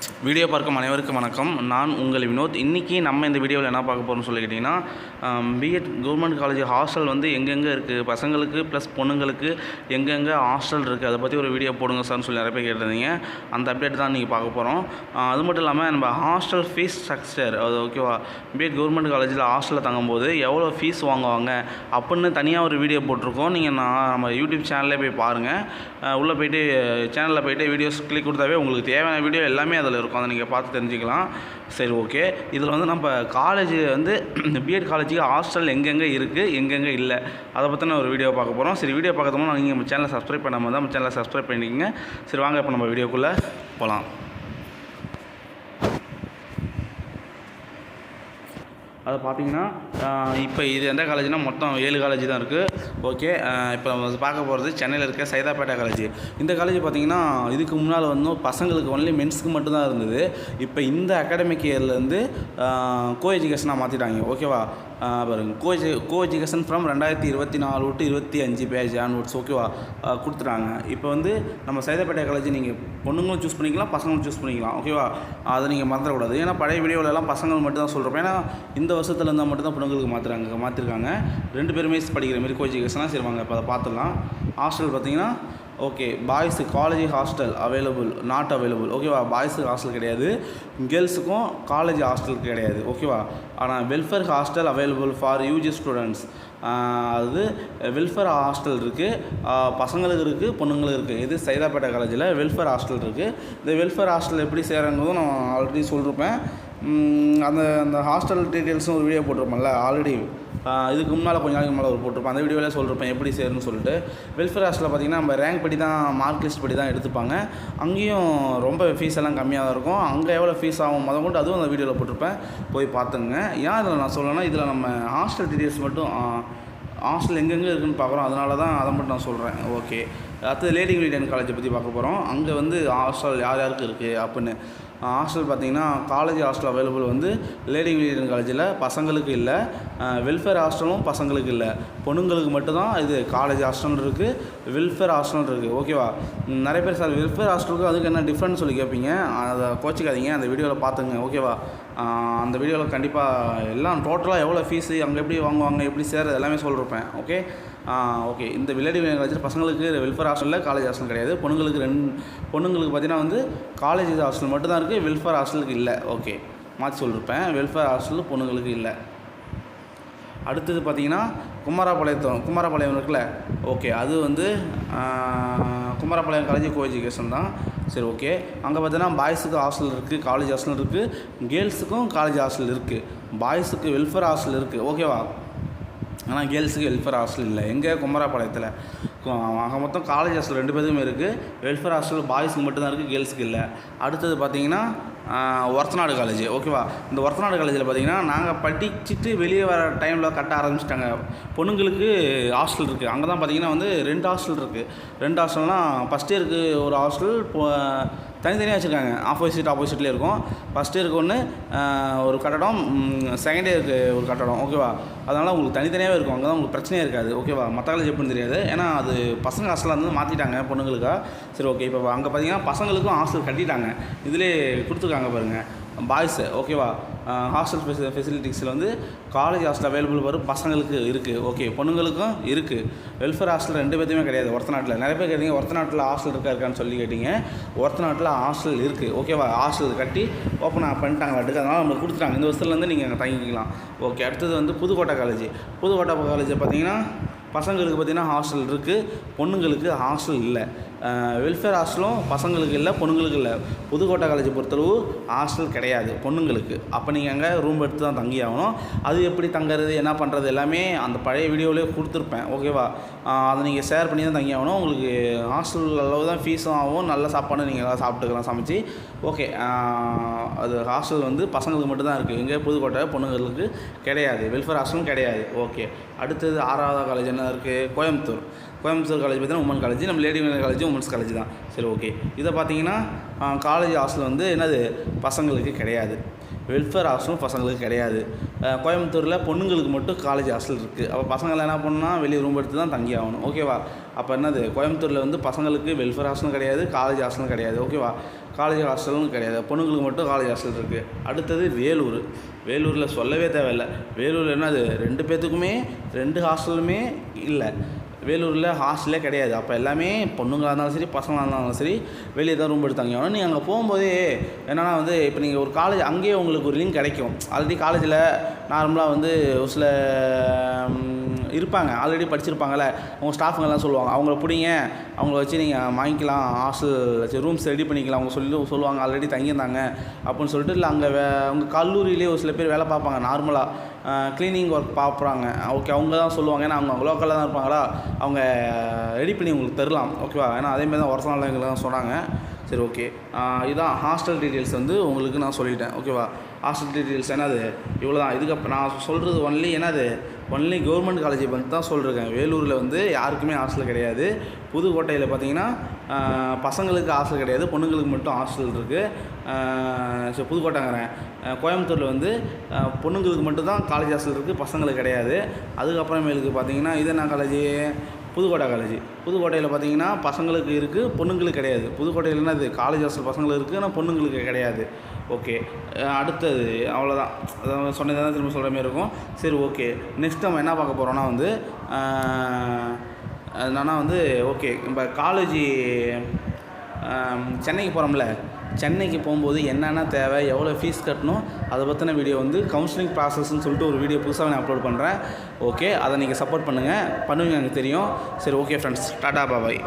Video பார்க்கும் அனைவருக்கும் வணக்கம். நான் உங்கள் வினோத். இன்றைக்கி நம்ம இந்த வீடியோவில் என்ன பார்க்க போகிறோம்னு சொல்லிக்கிட்டிங்கன்னா, பிஎட் கவர்மெண்ட் காலேஜ் ஹாஸ்டல் வந்து எங்கெங்கே இருக்குது, பசங்களுக்கு ப்ளஸ் பொண்ணுங்களுக்கு எங்கெங்கே ஹாஸ்டல் இருக்குது, அதை பற்றி ஒரு வீடியோ போடுங்க சார்னு சொல்லி நிறைய பேர் கேட்டிருந்தீங்க. அந்த அப்டேட் தான் இன்றைக்கி பார்க்க போகிறோம். அது மட்டும் இல்லாமல் நம்ம ஹாஸ்டல் ஃபீஸ் ஸ்ட்ரக்சர், அது ஓகேவா, பிஎட் கவர்மெண்ட் காலேஜில் ஹாஸ்டலில் தங்கும்போது எவ்வளோ ஃபீஸ் வாங்குவாங்க அப்படின்னு தனியாக ஒரு வீடியோ போட்டிருக்கோம். நீங்கள் நம்ம யூடியூப் சேனல்லே போய் பாருங்கள். உள்ளே போய்ட்டு சேனலில் போய்ட்டு வீடியோஸ் கிளிக் கொடுத்தாவே உங்களுக்கு தேவையான வீடியோ எல்லாமே அதில் இருக்கும். அதை நீங்கள் பார்த்து தெரிஞ்சுக்கலாம். சரி, ஓகே. இதில் வந்து நம்ம காலேஜ் வந்து பிஎட் காலேஜுக்கு ஹாஸ்டல் எங்கெங்கே இருக்குது, எங்கெங்கே இல்லை, அதை பற்றின ஒரு வீடியோ பார்க்க போகிறோம். சரி, வீடியோ பார்க்கறதுனா நீங்கள் நம்ம சேனலை சப்ஸ்கிரைப் பண்ணாமல் தான் நம்ம சேனலை சப்ஸ்கிரைப் பண்ணிக்கோங்க. சரி, வாங்க இப்போ நம்ம வீடியோக்குள்ளே போகலாம். அதை பார்த்தீங்கன்னா இப்போ இது எந்த காலேஜ்னால் மொத்தம் 7 காலேஜ் தான் இருக்குது. ஓகே, இப்போ நம்ம பார்க்க போகிறது சென்னையில் இருக்க சைதாப்பேட்டை காலேஜ். இந்த காலேஜ் பார்த்திங்கன்னா இதுக்கு முன்னால் வந்து பசங்களுக்கு ஒன்லி மென்ஸுக்கு மட்டும்தான் இருந்தது. இப்போ இந்த அகாடமிக் இயர்லேருந்து கோ எஜுகேஷனாக மாற்றிட்டாங்க. ஓகேவா, பாருங்க, co education from 2024 to 25 page onwards. ஓகேவா, கொடுத்துட்டாங்க. இப்போ வந்து நம்ம சைதாப்பேட்டை காலேஜ் நீங்கள் பொண்ணுங்களும் சூஸ் பண்ணிக்கலாம், பசங்களும் சூஸ் பண்ணிக்கலாம். ஓகேவா, அதை நீங்கள் மறந்துடக்கூடாது. ஏன்னா பழைய வீடியோவிலலாம் பசங்கள் மட்டும் தான் சொல்கிறோம். ஏன்னா இந்த வருஷத்தில் இருந்தால் மட்டும் தான் பொண்ணுங்களுக்கு மாற்றிருக்காங்க. 2 பேருமே படிக்கிற மாதிரி கோ எஜுகேஷனாக செய்வாங்க. இப்போ அதை பார்த்துடலாம். ஹாஸ்டல் பார்த்தீங்கன்னா, okay, boys college hostel not available. ஓகேவா, பாய்ஸுக்கு ஹாஸ்டல் கிடையாது, கேர்ள்ஸுக்கும் காலேஜ் ஹாஸ்டல் கிடையாது. ஓகேவா, ஆனால் welfare hostel available for UG students. அது வெல்ஃபேர் ஹாஸ்டல் இருக்குது, பசங்களுக்கு இருக்குது, பொண்ணுங்களுக்கு இருக்குது. இது சைதாப்பேட்டை காலேஜில் வெல்ஃபேர் ஹாஸ்டல் இருக்குது. இந்த வெல்ஃபேர் ஹாஸ்டல் எப்படி செய்கிறாங்கிறதும் நான் ஆல்ரெடி சொல்லியிருப்பேன். அந்த ஹாஸ்டல் டீட்டெயில்ஸும் ஒரு வீடியோ போட்டிருப்பேன்ல ஆல்ரெடி. இதுக்கு முன்னால் கொஞ்ச நாளைக்கு முன்னால் ஒரு போட்டிருப்பேன். அந்த வீடியோவில் சொல்லியிருப்பேன் எப்படி செய்யணும்னு சொல்லிட்டு. வெல்ஃபேர் ஹாஸ்டலில் பார்த்திங்கன்னா நம்ம ரேங்க் படி தான், மார்க் லிஸ்ட் படி தான் எடுத்துப்பாங்க. அங்கேயும் ரொம்ப ஃபீஸ் எல்லாம் கம்மியாக தான் இருக்கும். அங்கே எவ்வளோ ஃபீஸ் ஆகும் கொண்டு அதுவும் அந்த வீடியோவில் போட்டிருப்பேன், போய் பார்த்துங்க. ஏன் இதில் நான் சொல்லணும்னா, இதில் நம்ம ஹாஸ்டல் டீட்டெயில்ஸ் மட்டும், ஹாஸ்டல் எங்கெங்கே இருக்குதுன்னு பார்க்குறோம், அதனால தான் அதை மட்டும் நான் சொல்கிறேன். ஓகே, அடுத்தது லேடி இங்கிலீஷன் காலேஜை பற்றி பார்க்க போகிறோம். அங்கே வந்து ஹாஸ்டல் யார் யாருக்கு இருக்குது அப்படின்னு. ஹாஸ்டல் பார்த்திங்கன்னா காலேஜ் ஹாஸ்டல் அவைலபிள் வந்து லேடி இங்கிலீஷன் காலேஜில் பசங்களுக்கு இல்லை, வெல்ஃபேர் ஹாஸ்டலும் பசங்களுக்கு இல்லை, பொண்ணுங்களுக்கு மட்டும்தான் இது காலேஜ் ஹாஸ்டல் இருக்குது, வெல்ஃபேர் ஹாஸ்டல் இருக்குது. ஓகேவா, நிறைய பேர் சார் வெல்ஃபேர் ஹாஸ்டலுக்கு அதுக்கு என்ன டிஃப்ரெண்ட் சொல்லி கேட்பீங்க. அதை கோச்சிக்காதீங்க, அந்த வீடியோவில் பார்த்துங்க. ஓகேவா, அந்த வீடியோவில் கண்டிப்பாக எல்லாம் டோட்டலாக எவ்வளோ ஃபீஸு, அங்கே எப்படி வாங்குவாங்க, எப்படி சேர்றது எல்லாமே சொல்லியிருப்பேன். Okay, okay. இந்த லேடி காலேஜில் பசங்களுக்கு வெல்ஃபேர் ஹாஸ்டலில் காலேஜ் ஹாஸ்டல் கிடையாது. பொண்ணுங்களுக்கு பார்த்தீங்கன்னா வந்து காலேஜ் ஹாஸ்டல் மட்டும்தான் இருக்குது, வெல்ஃபேர் ஹாஸ்டலுக்கு இல்லை. ஓகே, மாற்றி சொல்லியிருப்பேன். வெல்ஃபேர் ஹாஸ்டல் பொண்ணுங்களுக்கு இல்லை. அடுத்தது பார்த்திங்கன்னா குமாரபாளையம் இருக்குல்ல. ஓகே, அது வந்து குமாரபாளையம் காலேஜ் கோ எஜுகேஷன் தான். சரி, ஓகே. அங்கே பார்த்தீங்கன்னா பாய்ஸுக்கு ஹாஸ்டல் இருக்குது, காலேஜ் ஹாஸ்டல் இருக்குது, கேர்ள்ஸுக்கும் காலேஜ் ஹாஸ்டல் இருக்குது, பாய்ஸுக்கு வெல்ஃபேர் ஹாஸ்டல் இருக்குது. ஓகேவா, ஆனால் கேர்ள்ஸுக்கு வெல்ஃபேர் ஹாஸ்டல் இல்லை. எங்கே குமாரபாளையத்தில் அங்கே மொத்தம் காலேஜ் ஹாஸ்டல் 2 பேருக்குமே இருக்குது. வெல்ஃபேர் ஹாஸ்டல் பாய்ஸுக்கு மட்டும்தான் இருக்குது, கேர்ள்ஸுக்கு இல்லை. அடுத்தது பார்த்திங்கன்னா ஒரத்தநாடு காலேஜ். ஓகேவா, இந்த ஒரத்தநாடு காலேஜில் பார்த்திங்கன்னா நாங்கள் படிச்சுட்டு வெளியே வர டைமில் கட்ட ஆரம்பிச்சிட்டாங்க. பொண்ணுங்களுக்கு ஹாஸ்டல் இருக்குது. அங்கே தான் பார்த்திங்கன்னா வந்து 2 ஹாஸ்டல் இருக்குது. 2 ஹாஸ்டல்னால் ஃபஸ்ட் இயருக்கு ஒரு ஹாஸ்டல் தனித்தனியாக வச்சுருக்காங்க. ஆப்போசிட்லேயே இருக்கும். ஃபஸ்ட் இயருக்கு ஒன்று ஒரு கட்டடம், செகண்ட் இயருக்கு ஒரு கட்டடம். ஓகேவா, அதனால் உங்களுக்கு தனித்தனியாகவே இருக்கும். அங்கே தான் உங்களுக்கு பிரச்சனையே இருக்காது. ஓகேவா, மற்ற காலேஜ் எப்படின்னு தெரியாது. ஏன்னா அது பசங்க ஹாஸ்டலாக வந்து மாற்றிட்டாங்க பொண்ணுங்களுக்கா. சரி, ஓகே. இப்போ அங்கே பார்த்தீங்கன்னா பசங்களுக்கும் ஹாஸ்டல் கட்டிட்டாங்க. இதிலே கொடுத்துருக்காங்க பாருங்கள், பாய்ஸு. ஓகேவா, ஹாஸ்டல் ஃபெசிலிட்டிஸில் வந்து காலேஜ் ஹாஸ்டல் அவைலபிள் வரும், பசங்களுக்கு இருக்குது. ஓகே, பொண்ணுங்களுக்கும் இருக்குது. வெல்ஃபேர் ஹாஸ்டல் 2 பேருமே கிடையாது ஒரத்தநாட்டில். நிறைய பேர் கேட்டீங்க ஒரத்தநாட்டில் ஹாஸ்டல் இருக்கான்னு சொல்லி கேட்டிங்க. ஒரத்தநாட்டில் ஹாஸ்டல் இருக்குது. ஓகேவா, ஹாஸ்டல் கட்டி ஓப்பனாக பண்ணிட்டாங்களாட்டுக்கு, அதனால் நம்மளுக்கு கொடுத்துட்டாங்க. இந்த வருஷத்துலேருந்து நீங்கள் அங்கே தங்கிக்கலாம். ஓகே, அடுத்தது வந்து புதுக்கோட்டை காலேஜ் பார்த்தீங்கன்னா பசங்களுக்கு பார்த்திங்கன்னா ஹாஸ்டல் இருக்குது, பொண்ணுங்களுக்கு ஹாஸ்டல் இல்லை. வெல்ஃபேர் ஹாஸ்டலும் பசங்களுக்கு இல்லை, பொண்ணுங்களுக்கு இல்லை. புதுக்கோட்டை காலேஜை பொறுத்தளவு ஹாஸ்டல் கிடையாது பொண்ணுங்களுக்கு. அப்போ நீங்கள் அங்கே ரூம் எடுத்து தான் தங்கி ஆகணும். அது எப்படி தங்குறது, என்ன பண்ணுறது எல்லாமே அந்த பழைய வீடியோவிலே கொடுத்துருப்பேன். ஓகேவா, அதை நீங்கள் ஷேர் பண்ணி தான் தங்கி ஆகணும். உங்களுக்கு ஹாஸ்டல் அளவு தான் ஃபீஸும் ஆகும், நல்ல சாப்பாடு நீங்கள் எல்லாம் சாப்பிட்டுக்கலாம் சமைச்சு. ஓகே, அது ஹாஸ்டல் வந்து பசங்களுக்கு மட்டும்தான் இருக்குது. எங்கே புதுக்கோட்டை, பொண்ணுங்களுக்கு கிடையாது. வெல்ஃபேர் ஹாஸ்டலும் கிடையாது. ஓகே, அடுத்தது 6வது காலேஜ் என்ன இருக்குது, கோயம்புத்தூர் காலேஜ் பார்த்தீங்கன்னா உமன் காலேஜ். நம்ம லேடி காலேஜ் உமன்ஸ் காலேஜ் தான். சரி, ஓகே. இதை பார்த்தீங்கன்னா காலேஜ் ஹாஸ்டல் வந்து என்னது பசங்களுக்கு கிடையாது, வெல்ஃபேர் ஹாஸ்டலும் பசங்களுக்கு கிடையாது. கோயம்புத்தூரில் பொண்ணுங்களுக்கு மட்டும் காலேஜ் ஹாஸ்டல் இருக்குது. அப்போ பசங்களை என்ன பண்ணால் வெளியே ரூம் எடுத்து தான் தங்கி ஆகணும். ஓகேவா, அப்போ என்னது கோயம்புத்தூரில் வந்து பசங்களுக்கு வெல்ஃபேர் ஹாஸ்டலும் கிடையாது, காலேஜ் ஹாஸ்டலும் கிடையாது. ஓகேவா, காலேஜ் ஹாஸ்டல்னு கிடையாது, பொண்ணுங்களுக்கு மட்டும் காலேஜ் ஹாஸ்டல் இருக்குது. அடுத்தது வேலூர். வேலூரில் சொல்லவே தேவையில்லை. வேலூர் என்னது 2 பேர்த்துக்குமே 2 ஹாஸ்டலுமே இல்லை. வேலூரில் ஹாஸ்டலே கிடையாது. அப்போ எல்லாமே பொண்ணுங்களாக இருந்தாலும் சரி, பசங்களாக இருந்தாலும் சரி, வெளியே தான் ரூம் எடுத்தாங்க. ஆனால் நீங்கள் அங்கே போகும்போதே என்னென்னா வந்து இப்போ நீங்கள் ஒரு காலேஜ் அங்கேயே உங்களுக்கு ஒரு லிங்க் கிடைக்கும். ஆல்ரெடி காலேஜில் நார்மலாக வந்து ஒரு சில இருப்பாங்க, ஆல்ரெடி படிச்சிருப்பாங்கள்ல, அவங்க ஸ்டாஃபுங்கெல்லாம் சொல்லுவாங்க, அவங்கள பிடிங்க, அவங்கள வச்சு நீங்கள் வாங்கிக்கலாம், ஹாஸ்டல் ரூம்ஸ் ரெடி பண்ணிக்கலாம், அவங்க சொல்லுவாங்க ஆல்ரெடி தங்கியிருந்தாங்க அப்படின்னு சொல்லிட்டு. இல்லை அங்கே அவங்க கல்லூரியிலே ஒரு சில பேர் வேலை பார்ப்பாங்க, நார்மலாக க்ளீனிங் ஒர்க் பார்க்குறாங்க. ஓகே, அவங்க தான் சொல்லுவாங்க, ஏன்னா அவங்க லோக்கலில் தான் இருப்பாங்களா, அவங்க ரெடி பண்ணி உங்களுக்கு தரலாம். ஓகேவா? ஏன்னா அதேமாதிரி தான் ஒரிஜினல் எங்களுக்கு தான் சொன்னாங்க. சரி, ஓகே. இதுதான் ஹாஸ்டல் டீட்டெயில்ஸ் வந்து உங்களுக்கு நான் சொல்லிட்டேன். ஓகேவா? ஹாஸ்டல் டீட்டெயில்ஸ் என்னது இவ்வளோ தான். இதுக்கப்புறம் நான் சொல்கிறது ஒன்லி கவர்மெண்ட் காலேஜை பற்றி தான் சொல்லியிருக்கேன். வேலூரில் வந்து யாருக்குமே ஹாஸ்டல் கிடையாது. புதுக்கோட்டையில் பார்த்தீங்கன்னா பசங்களுக்கு ஹாஸ்டல் கிடையாது, பொண்ணுங்களுக்கு மட்டும் ஹாஸ்டல் இருக்குது. ஸோ புதுக்கோட்டைங்கிறேன், கோயம்புத்தூரில் வந்து பொண்ணுங்களுக்கு மட்டும்தான் காலேஜ் ஹாஸ்டல் இருக்குது, பசங்களுக்கு கிடையாது. அதுக்கப்புறமேலுக்கு பார்த்தீங்கன்னா இது என்ன காலேஜ்? புதுக்கோட்டை காலேஜ். புதுக்கோட்டையில் பார்த்தீங்கன்னா பசங்களுக்கு இருக்குது, பொண்ணுங்களுக்கு கிடையாது. புதுக்கோட்டையில் என்னது காலேஜ் ஹாஸ்டல் பசங்களுக்கு இருக்குது, ஆனால் பொண்ணுங்களுக்கு கிடையாது. ஓகே, அடுத்தது அவ்வளோதான். அதாவது சொன்னதை தான் திரும்ப சொல்கிற மாதிரி இருக்கும். சரி, ஓகே. நெக்ஸ்ட் நம்ம என்ன பார்க்க போகிறோன்னா வந்து என்னன்னா வந்து ஓகே, நம்ம காலேஜ் சென்னைக்கு போகிறோம்ல, சென்னைக்கு போகும்போது என்னென்ன தேவை, எவ்வளோ ஃபீஸ் கட்டணும், அதை பற்றின வீடியோ வந்து கவுன்சிலிங் ப்ராசஸ்ன்னு சொல்லிட்டு ஒரு வீடியோ புதுசாக நான் அப்லோட் பண்ணுறேன். ஓகே, அதை நீங்கள் சப்போர்ட் பண்ணுவீங்க எனக்கு தெரியும். சரி, ஓகே ஃப்ரெண்ட்ஸ், டாடா பாய்.